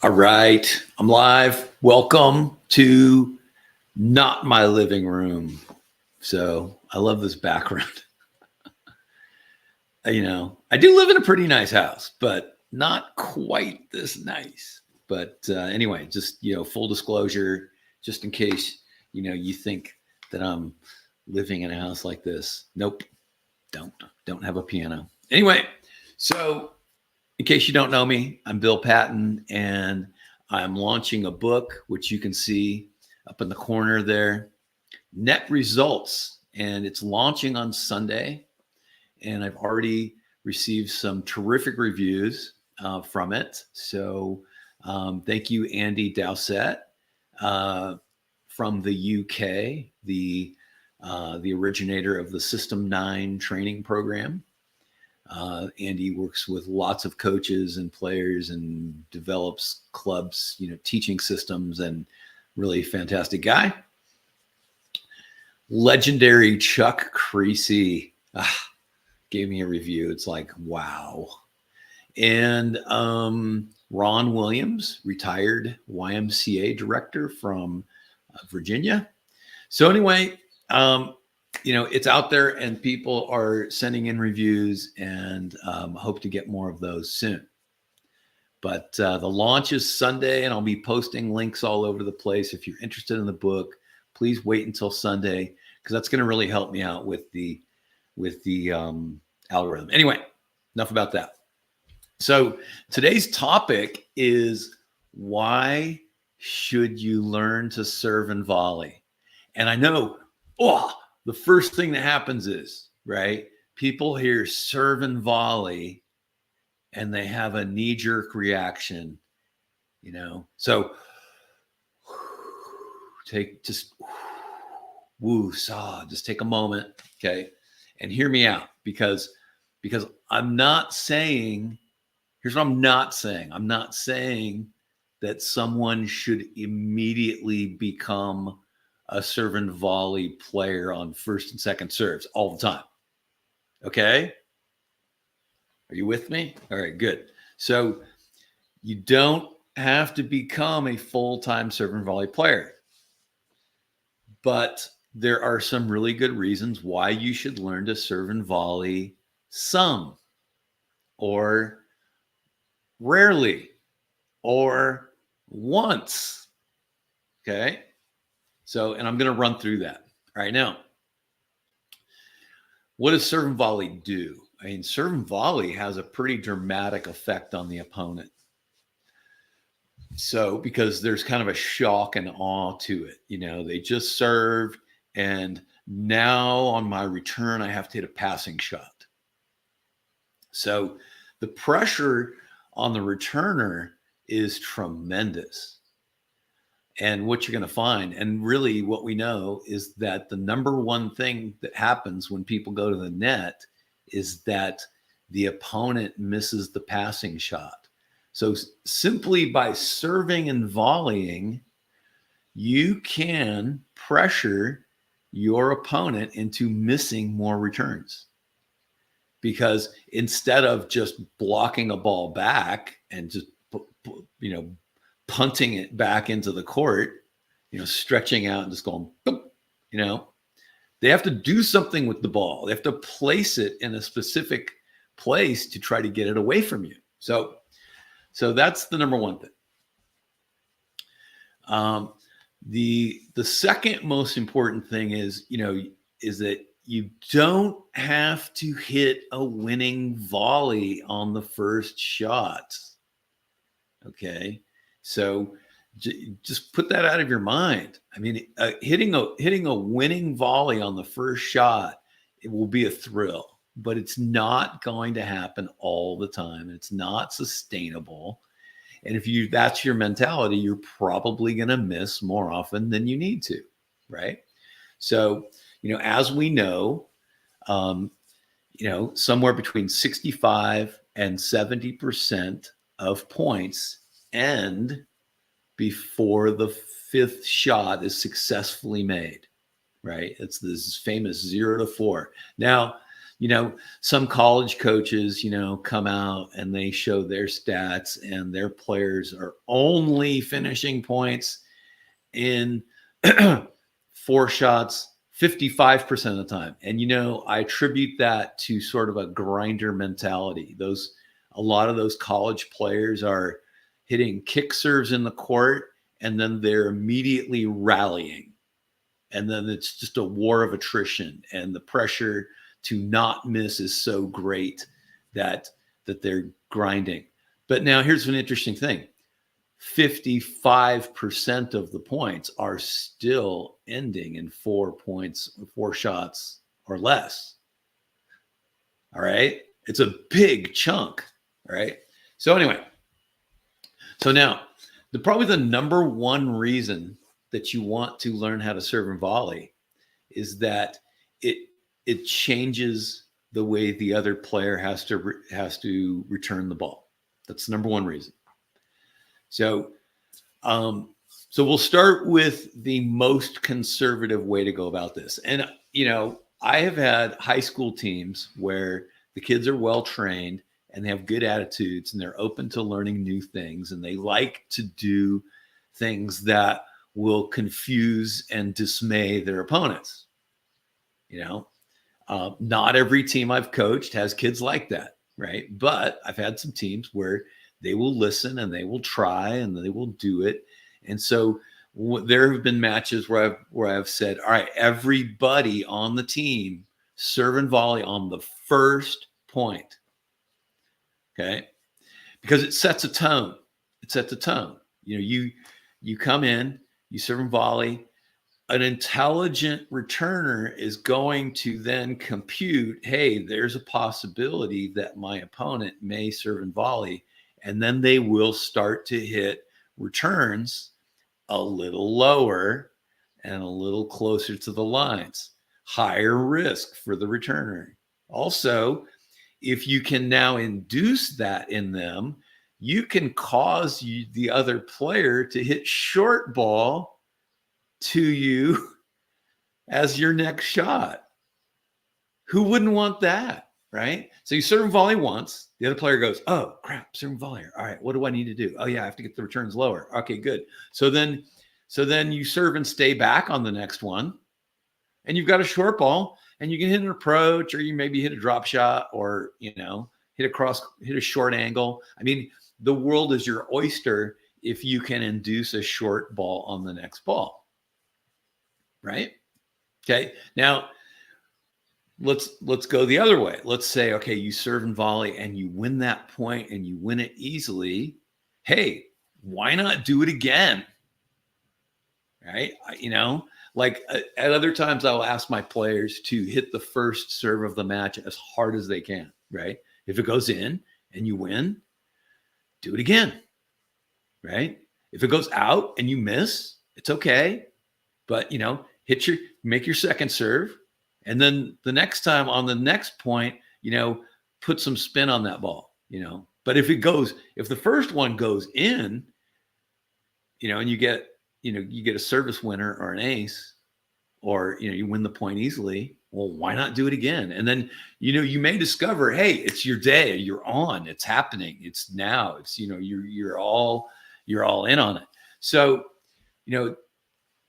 All right, I'm live. Welcome to not my living room. So I love this background. I do live in a pretty nice house, but not quite this nice. But anyway, just full disclosure, just in case you think that I'm living in a house like this. Nope, don't have a piano. Anyway, so in case you don't know me, I'm Bill Patton, and I'm launching a book, which you can see up in the corner there, Net Results, and it's launching on Sunday. And I've already received some terrific reviews from it. So thank you, Andy Dowsett from the UK, the originator of the System 9 training program. Andy works with lots of coaches and players and develops clubs, teaching systems, and really fantastic guy. Legendary Chuck Creasy gave me a review. It's like, wow. And Ron Williams, retired YMCA director from Virginia. So anyway, it's out there and people are sending in reviews, and hope to get more of those soon. But the launch is Sunday, and I'll be posting links all over the place. If you're interested in the book, please wait until Sunday, because that's going to really help me out with the algorithm. Anyway, enough about that. So today's topic is, why should you learn to serve and volley? And I know, the first thing that happens is, right, people hear serve and volley and they have a knee-jerk reaction, So just take a moment, okay, and hear me out, because I'm not saying, here's what I'm not saying. I'm not saying that someone should immediately become a serve and volley player on first and second serves all the time. Okay? Are you with me? All right, good. So you don't have to become a full-time serve and volley player, but there are some really good reasons why you should learn to serve and volley some, or rarely, or once. Okay? So, and I'm going to run through that. All right, now, what does serve and volley do? I mean, serve and volley has a pretty dramatic effect on the opponent. So, because there's kind of a shock and awe to it. They just served, and now on my return, I have to hit a passing shot. So the pressure on the returner is tremendous. And what you're going to find, and really what we know, is that the number one thing that happens when people go to the net is that the opponent misses the passing shot. So simply by serving and volleying, you can pressure your opponent into missing more returns. Because instead of just blocking a ball back and just, punting it back into the court, stretching out and just going, boop, they have to do something with the ball. They have to place it in a specific place to try to get it away from you. So that's the number one thing. The second most important thing is that you don't have to hit a winning volley on the first shot. Okay. So just put that out of your mind. I mean, hitting a winning volley on the first shot, it will be a thrill, but it's not going to happen all the time. It's not sustainable. And if that's your mentality, you're probably going to miss more often than you need to, right? So, as we know, somewhere between 65 and 70% of points end before the fifth shot is successfully made, right? It's this famous 0 to 4. Now, some college coaches, come out and they show their stats and their players are only finishing points in 4 shots 55% of the time. And, I attribute that to sort of a grinder mentality. A lot of those college players are hitting kick serves in the court and then they're immediately rallying. And then it's just a war of attrition, and the pressure to not miss is so great that they're grinding. But now here's an interesting thing. 55% of the points are still ending in 4 points, 4 shots or less. All right. It's a big chunk. Right. So anyway, now probably the number one reason that you want to learn how to serve and volley is that it changes the way the other player has to return the ball. That's the number one reason. So we'll start with the most conservative way to go about this. And, I have had high school teams where the kids are well trained and they have good attitudes and they're open to learning new things. And they like to do things that will confuse and dismay their opponents. Not every team I've coached has kids like that, right? But I've had some teams where they will listen and they will try and they will do it. And so there have been matches where I've said, all right, everybody on the team serve and volley on the first point. Okay. Because it sets a tone. It sets a tone. You come in, you serve and volley. An intelligent returner is going to then compute, hey, there's a possibility that my opponent may serve and volley. And then they will start to hit returns a little lower and a little closer to the lines. Higher risk for the returner. Also, if you can now induce that in them, you can cause the other player to hit short ball to you as your next shot. Who wouldn't want that, right? So you serve and volley once. The other player goes, oh, crap, serve and volley. All right, what do I need to do? Oh, yeah, I have to get the returns lower. Okay, good. So then you serve and stay back on the next one, and you've got a short ball, and you can hit an approach, or you maybe hit a drop shot, or, hit a short angle. I mean, the world is your oyster if you can induce a short ball on the next ball, right? Okay, now let's go the other way. Let's say, okay, you serve and volley and you win that point and you win it easily. Hey, why not do it again? Right? Like at other times I'll ask my players to hit the first serve of the match as hard as they can, right? If it goes in and you win, do it again, right? If it goes out and you miss, it's okay. But, make your second serve. And then the next time on the next point, put some spin on that ball, But if the first one goes in, and you get a service winner or an ace, or, you win the point easily, well, why not do it again? And then, you may discover, hey, it's your day, you're on, it's happening. It's now, it's, you're all in on it. So,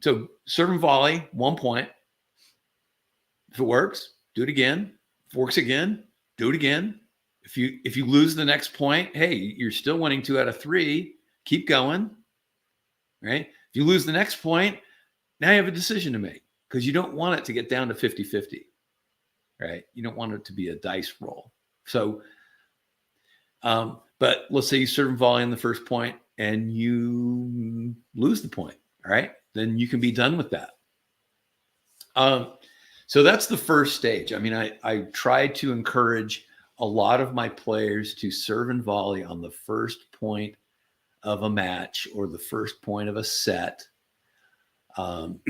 so serve and volley, 1 point. If it works, do it again. If it works again, do it again. If you lose the next point, hey, you're still winning 2 out of 3. Keep going, right? If you lose the next point, now you have a decision to make, because you don't want it to get down to 50-50, right? You don't want it to be a dice roll. So, but let's say you serve and volley on the first point and you lose the point, all right? Then you can be done with that. So that's the first stage. I mean, I try to encourage a lot of my players to serve and volley on the first point of a match or the first point of a set. And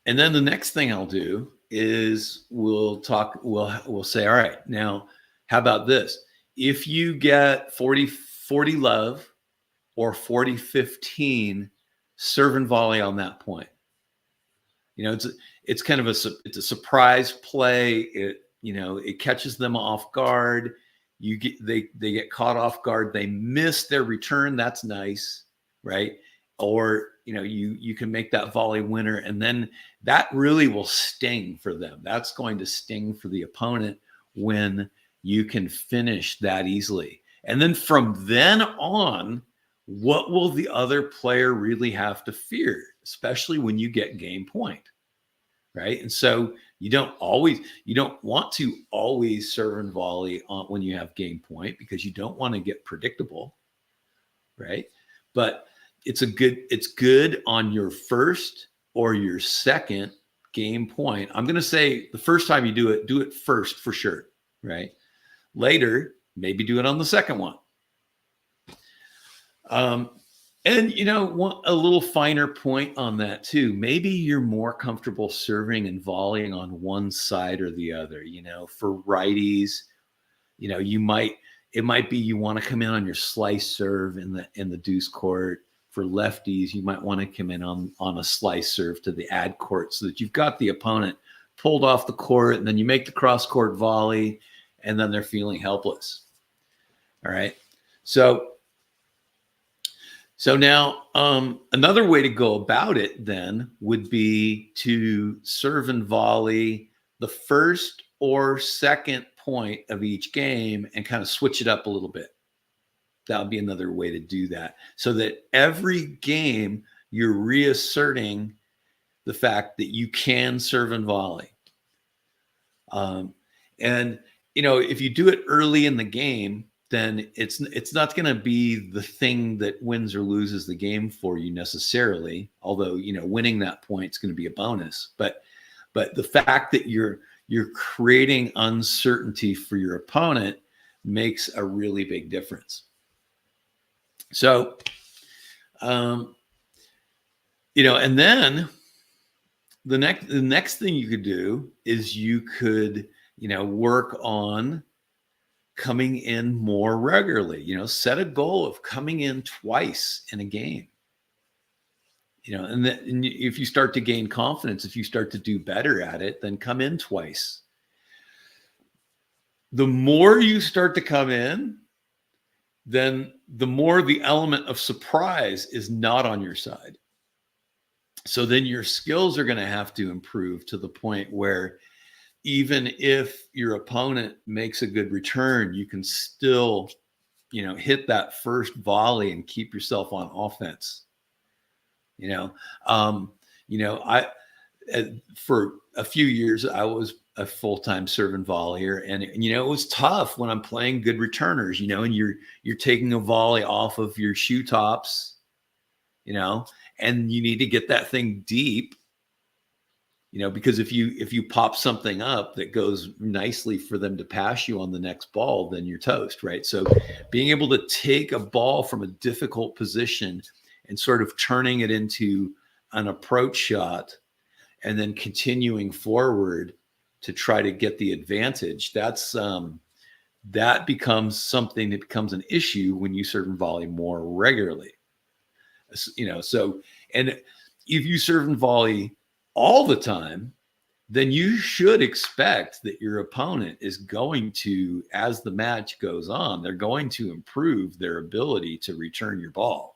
then the next thing I'll do is we'll say, all right, now how about this? If you get 40 love or 40-15, serve and volley on that point. it's kind of it's a surprise play. It catches them off guard. They get caught off guard. They miss their return. That's nice, right? Or you can make that volley winner, and then that really will sting for them. That's going to sting for the opponent when you can finish that easily. And then from then on, what will the other player really have to fear, especially when you get game point, right? And so you don't want to always serve and volley when you have game point, because you don't want to get predictable, right? But it's good on your first or your second game point. I'm going to say the first time you do it first for sure, right? Later, maybe do it on the second one. And a little finer point on that too. Maybe you're more comfortable serving and volleying on one side or the other. For righties, it might be you want to come in on your slice serve in the deuce court. For lefties, you might want to come in on a slice serve to the ad court, so that you've got the opponent pulled off the court, and then you make the cross court volley, and then they're feeling helpless. All right. So now another way to go about it then would be to serve and volley the first or second point of each game and kind of switch it up a little bit. That would be another way to do that, so that every game you're reasserting the fact that you can serve and volley. And if you do it early in the game, then it's not going to be the thing that wins or loses the game for you necessarily. Although winning that point is going to be a bonus. But the fact that you're creating uncertainty for your opponent makes a really big difference. So, and then the next thing you could do is you could, work on coming in more regularly. Set a goal of coming in twice in a game. And if you start to gain confidence, if you start to do better at it, then come in twice. The more you start to come in, then the more the element of surprise is not on your side. So then your skills are going to have to improve to the point where even if your opponent makes a good return, you can still, hit that first volley and keep yourself on offense. For a few years, I was a full-time serve and volleyer, and it was tough when I'm playing good returners, and you're taking a volley off of your shoe tops, and you need to get that thing deep, because if you pop something up that goes nicely for them to pass you on the next ball, then you're toast, right? So being able to take a ball from a difficult position and sort of turning it into an approach shot and then continuing forward to try to get the advantage, that becomes something that becomes an issue when you serve and volley more regularly. So, and if you serve and volley all the time, then you should expect that your opponent is going to, as the match goes on, they're going to improve their ability to return your ball,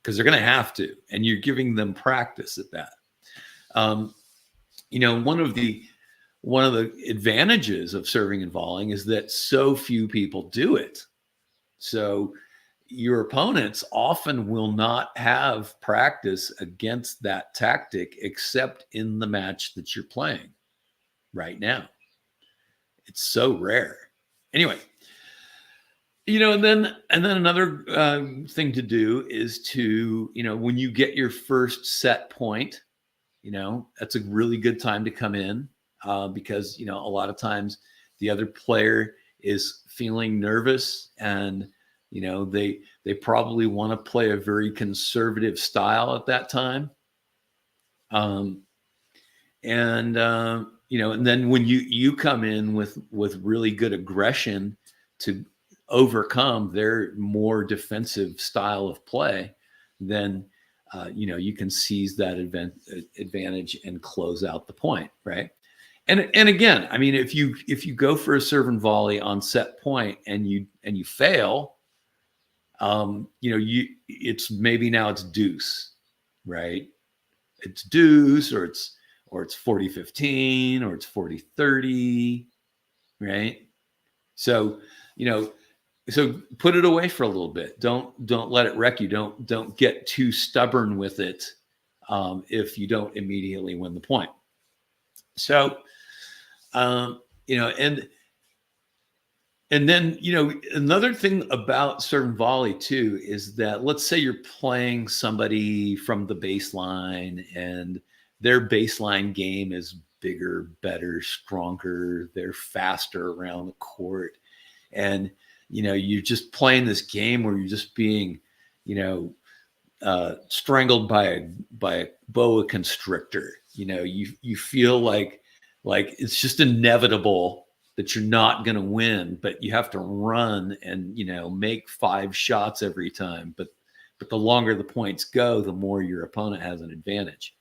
because they're going to have to, and you're giving them practice at that. One of the advantages of serving and volleying is that so few people do it. So your opponents often will not have practice against that tactic except in the match that you're playing right now. It's so rare. Anyway, and then another thing to do is to, when you get your first set point, that's a really good time to come in, because, a lot of times the other player is feeling nervous, and, they probably want to play a very conservative style at that time. And then when you come in with really good aggression to overcome their more defensive style of play, then you can seize that advantage and close out the point, right? And again, I mean, if you go for a serve and volley on set point and you fail, it's maybe now it's deuce, right? It's deuce, or it's 40-15, or it's 40-30, right? So, so put it away for a little bit. Don't let it wreck you. Don't get too stubborn with it if you don't immediately win the point. So, and then, another thing about serve and volley too is that, let's say you're playing somebody from the baseline and their baseline game is bigger, better, stronger. They're faster around the court. And, you're just playing this game where you're just being, strangled by a boa constrictor. You feel like it's just inevitable that you're not going to win, but you have to run and, make 5 shots every time. But the longer the points go, the more your opponent has an advantage.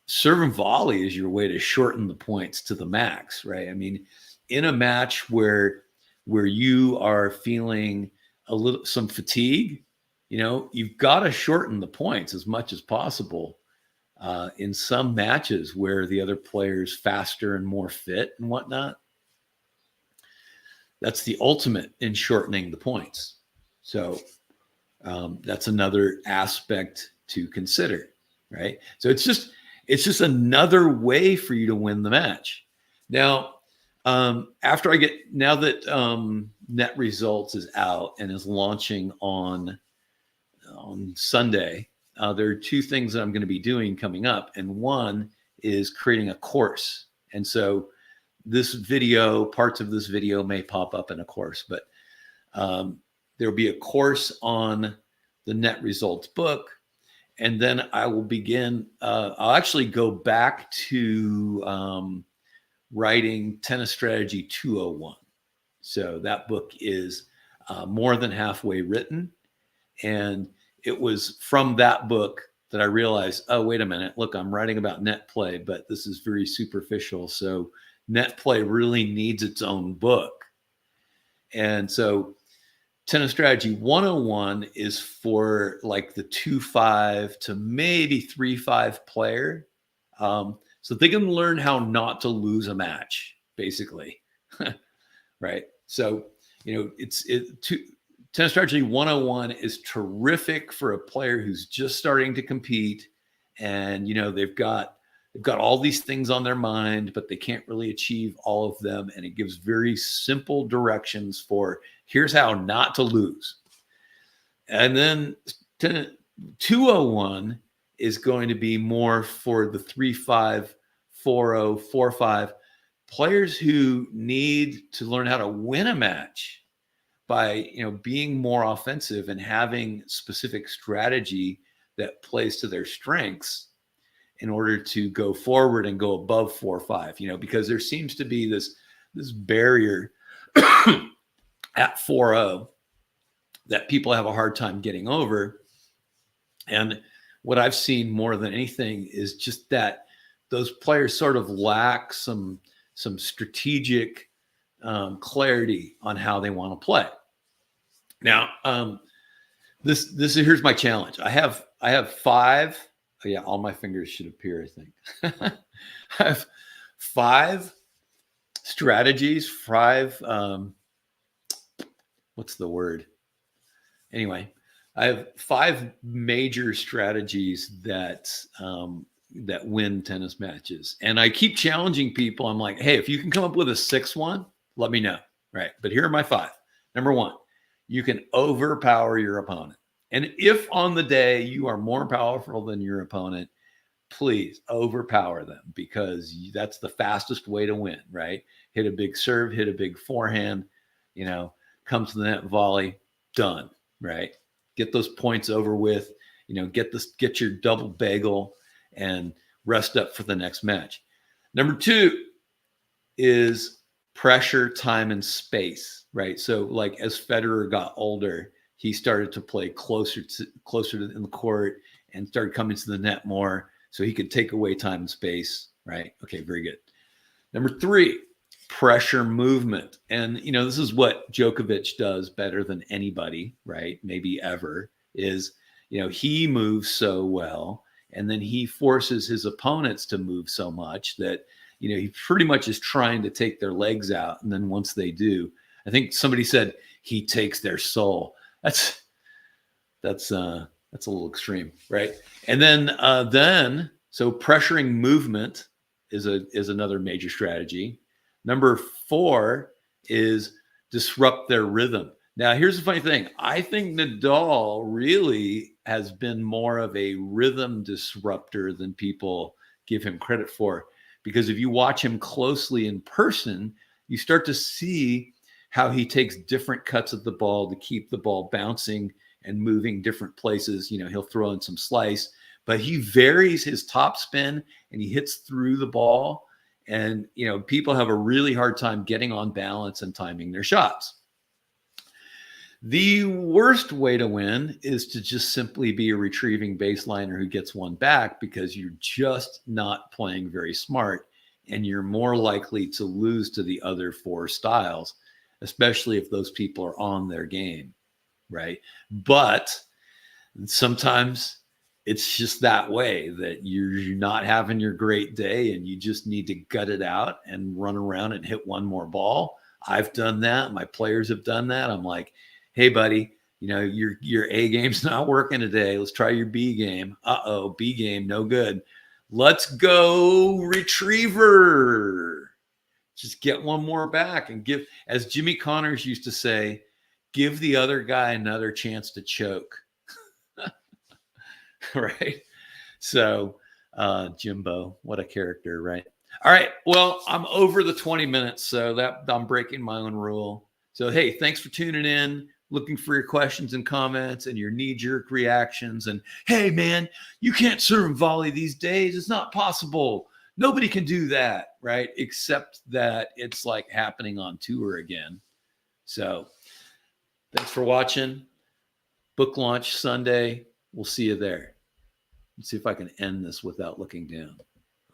Serve and volley is your way to shorten the points to the max, right? I mean, in a match where you are feeling some fatigue, you've got to shorten the points as much as possible. In some matches where the other player's faster and more fit and whatnot, that's the ultimate in shortening the points. So that's another aspect to consider, right? So it's just another way for you to win the match. Now, now that Net Results is out and is launching on Sunday, there are 2 things that I'm going to be doing coming up. And one is creating a course. And so parts of this video may pop up in a course, but there'll be a course on the Net Results book. And then I will begin, I'll actually go back to writing Tennis Strategy 201. So that book is more than halfway written. And it was from that book that I realized, oh, wait a minute, look, I'm writing about net play, but this is very superficial. So net play really needs its own book. And so Tennis Strategy 101 is for like the 2-5 to maybe 3-5 player. So they can learn how not to lose a match, basically. Right. So, Tennis Strategy 101 is terrific for a player who's just starting to compete, and they've got all these things on their mind, but they can't really achieve all of them. And it gives very simple directions for here's how not to lose. And then 201 is going to be more for the 3-5, 4-0, 4-5 players who need to learn how to win a match by being more offensive and having specific strategy that plays to their strengths in order to go forward and go above 4-5. Because there seems to be this barrier at 4-0 that people have a hard time getting over. And what I've seen more than anything is just that those players sort of lack some strategic clarity on how they want to play. Now, here's my challenge. I have 5. Oh yeah, all my fingers should appear, I think. I have 5 strategies, 5, what's the word? Anyway, I have 5 major strategies that win tennis matches. And I keep challenging people. I'm like, hey, if you can come up with a 6th one, let me know. Right. But here are my 5. Number 1, you can overpower your opponent. And if on the day you are more powerful than your opponent, please overpower them, because that's the fastest way to win, right? Hit a big serve, hit a big forehand, come to the net volley, done, right? Get those points over with, get your double bagel and rest up for the next match. Number 2 is pressure, time, and space, right? So like as Federer got older, he started to play closer to in the court and started coming to the net more so he could take away time and space, right? Okay, very good. Number 3, pressure movement. And, this is what Djokovic does better than anybody, right? Maybe ever, is, he moves so well, and then he forces his opponents to move so much that, he pretty much is trying to take their legs out. And then once they do, I think somebody said he takes their soul. That's a little extreme, right? And then so pressuring movement is another major strategy. Number 4 is disrupt their rhythm. Now, here's the funny thing. I think Nadal really has been more of a rhythm disruptor than people give him credit for. Because if you watch him closely in person, you start to see how he takes different cuts of the ball to keep the ball bouncing and moving different places. He'll throw in some slice, but he varies his top spin and he hits through the ball. And, people have a really hard time getting on balance and timing their shots. The worst way to win is to just simply be a retrieving baseliner who gets one back, because you're just not playing very smart and you're more likely to lose to the other 4 styles, especially if those people are on their game, right? But sometimes it's just that way, that you're not having your great day and you just need to gut it out and run around and hit one more ball. I've done that. My players have done that. I'm like, hey, buddy, your A game's not working today. Let's try your B game. Uh-oh, B game, no good. Let's go retriever. Just get one more back and give, as Jimmy Connors used to say, give the other guy another chance to choke. Right? So, Jimbo, what a character, right? All right. Well, I'm over the 20 minutes, so that I'm breaking my own rule. So, hey, thanks for tuning in. Looking for your questions and comments and your knee-jerk reactions. And hey, man, you can't serve in volley these days. It's not possible. Nobody can do that, right? Except that it's like happening on tour again. So thanks for watching. Book launch Sunday. We'll see you there. Let's see if I can end this without looking down.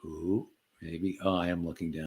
Ooh, maybe. Oh, I am looking down.